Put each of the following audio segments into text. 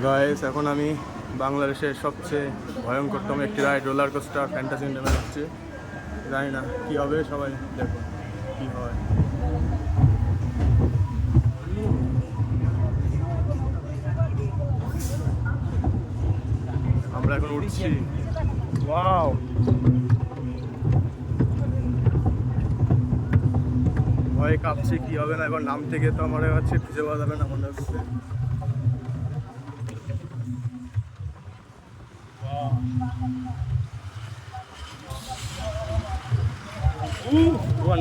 Guys, এখন আমি বাংলাদেশের সবচেয়ে ভয়ঙ্করতম একটি রাইড রোলার কোস্টার ফ্যান্টাসিল্যান্ডে হচ্ছে। জানি না কি হবে, সবাই দেখো কি হয়। আমরা এখন উঠছি। ওয়াও, ভয়ে কাঁপছি, কি হবে না এবার নাম থেকে তো আমার হচ্ছে খুঁজে পাওয়া যাবে না মনে হচ্ছে।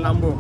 নামবো।